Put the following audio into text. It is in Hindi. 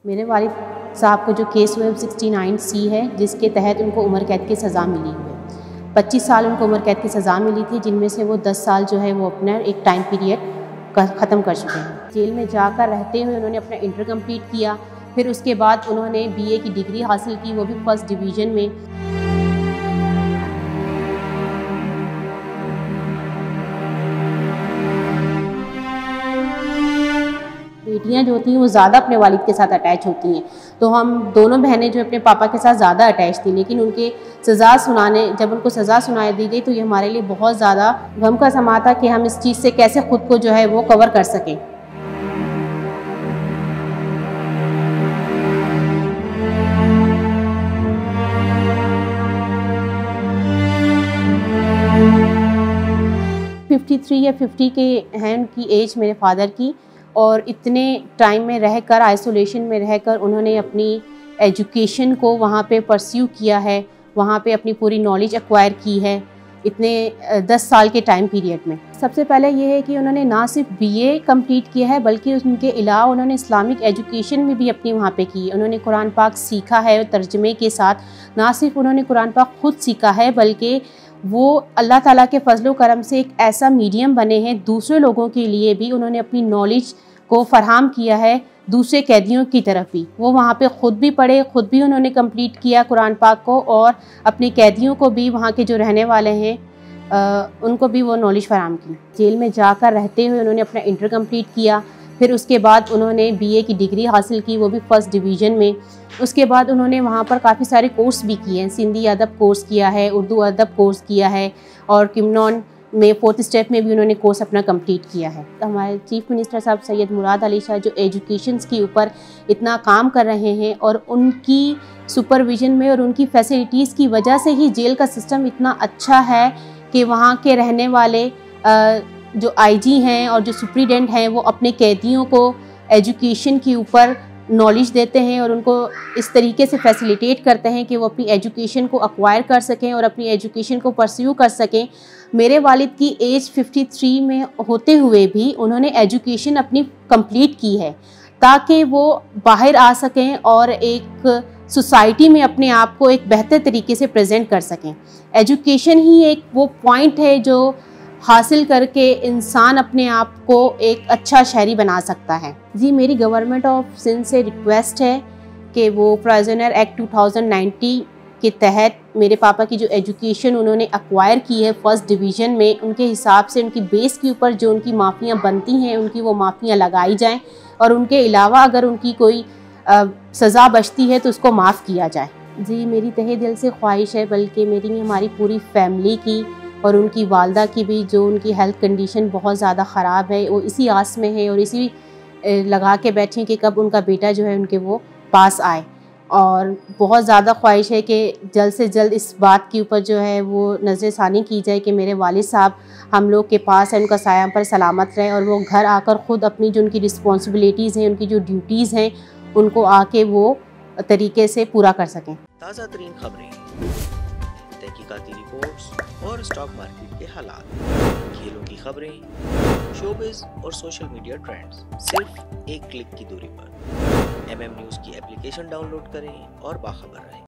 मेरे वालिद साहब को जो केस हुआ है 69C है, जिसके तहत उनको उम्र कैद की सज़ा मिली हुई है। 25 साल उनको उम्र कैद की सज़ा मिली थी, जिनमें से वो 10 साल जो है वो अपना एक टाइम पीरियड ख़त्म कर चुके हैं। जेल में जाकर रहते हुए उन्होंने अपना इंटर कंप्लीट किया, फिर उसके बाद उन्होंने BA की डिग्री हासिल की, वो भी फर्स्ट डिवीज़न में। बेटियां जो होती हैं वो ज़्यादा अपने वालिद के साथ अटैच होती हैं, तो हम दोनों बहनें जो अपने पापा के साथ ज़्यादा अटैच थी, लेकिन जब उनको सज़ा सुनाई दी गई तो ये हमारे लिए बहुत ज़्यादा गम का समा था कि हम इस चीज़ से कैसे ख़ुद को जो है वो कवर कर सकें। या 50 के हैं उनकी एज मेरे फादर की, और इतने टाइम में रहकर, आइसोलेशन में रहकर उन्होंने अपनी एजुकेशन को वहाँ पे परस्यू किया है, वहाँ पे अपनी पूरी नॉलेज एक्वायर की है इतने 10 साल के टाइम पीरियड में। सबसे पहले ये है कि उन्होंने ना सिर्फ BA कंप्लीट किया है, बल्कि उनके अलावा उन्होंने इस्लामिक एजुकेशन में भी अपनी वहाँ पे की। उन्होंने कुरान पाक सीखा है तर्जमे के साथ। ना सिर्फ उन्होंने कुरान पाक खुद सीखा है, बल्कि वो अल्लाह ताला के फजलो करम से एक ऐसा मीडियम बने हैं, दूसरे लोगों के लिए भी उन्होंने अपनी नॉलेज को फराहम किया है, दूसरे कैदियों की तरफ भी। वो वहाँ पे ख़ुद भी पढ़े, ख़ुद भी उन्होंने कंप्लीट किया कुरान पाक को, और अपने कैदियों को भी, वहाँ के जो रहने वाले हैं उनको भी वो नॉलेज फराहम की। जेल में जाकर रहते हुए उन्होंने अपना इंटर कंप्लीट किया, फिर उसके बाद उन्होंने BA की डिग्री हासिल की, वो भी फर्स्ट डिवीज़न में। उसके बाद उन्होंने वहाँ पर काफ़ी सारे कोर्स भी किए हैं। सिंधी अदब कोर्स किया है, उर्दू अदब कोर्स किया है, और किमनॉन में 4th स्टेप में भी उन्होंने कोर्स अपना कंप्लीट किया है। हमारे चीफ मिनिस्टर साहब सैयद मुराद अली शाह जो एजुकेशन के ऊपर इतना काम कर रहे हैं, और उनकी सुपरविज़न में और उनकी फैसिलिटीज़ की वजह से ही जेल का सिस्टम इतना अच्छा है कि वहाँ के रहने वाले जो IG हैं और जो सुप्रीडेंट हैं, वो अपने कैदियों को एजुकेशन के ऊपर नॉलेज देते हैं और उनको इस तरीके से फैसिलिटेट करते हैं कि वो अपनी एजुकेशन को एक्वायर कर सकें और अपनी एजुकेशन को परस्यू कर सकें। मेरे वालिद की एज 53 में होते हुए भी उन्होंने एजुकेशन अपनी कंप्लीट की है, ताकि वो बाहर आ सकें और एक सोसाइटी में अपने आप को एक बेहतर तरीके से प्रेजेंट कर सकें। एजुकेशन ही एक वो पॉइंट है जो हासिल करके इंसान अपने आप को एक अच्छा शहरी बना सकता है। जी, मेरी गवर्नमेंट ऑफ सिंध से रिक्वेस्ट है कि वो प्राइजनर एक्ट 2090 के तहत मेरे पापा की जो एजुकेशन उन्होंने एक्वायर की है फर्स्ट डिवीज़न में, उनके हिसाब से उनकी बेस के ऊपर जो उनकी माफ़ियाँ बनती हैं, उनकी वो माफ़ियाँ लगाई जाएं, और उनके अलावा अगर उनकी कोई सज़ा बचती है तो उसको माफ़ किया जाए। जी, मेरी तहे दिल से ख्वाहिश है, बल्कि मेरी नहीं, हमारी पूरी फैमिली की और उनकी वालदा की भी, जो उनकी हेल्थ कंडीशन बहुत ज़्यादा ख़राब है, वो इसी आस में है और इसी लगा के बैठी कि कब उनका बेटा जो है उनके वो पास आए। और बहुत ज़्यादा ख्वाहिश है कि जल्द से जल्द इस बात के ऊपर जो है वो नज़रसानी की जाए कि मेरे वालिद साहब हम लोग के पास है, उनका साया पर सलामत रहे, और वो घर आकर ख़ुद अपनी जो उनकी रिस्पॉन्सिबिलिटीज़ हैं, उनकी जो ड्यूटीज़ हैं, उनको आके वो तरीके से पूरा कर सकें। ताज़ा तरीन खबरें, तहकीकाती रिपोर्ट्स और स्टॉक मार्केट के हालात, खेलों की खबरें, शोबिज़ और सोशल मीडिया ट्रेंड्स, सिर्फ एक क्लिक की दूरी पर। MM न्यूज़ की एप्लीकेशन डाउनलोड करें और बाखबर रहें।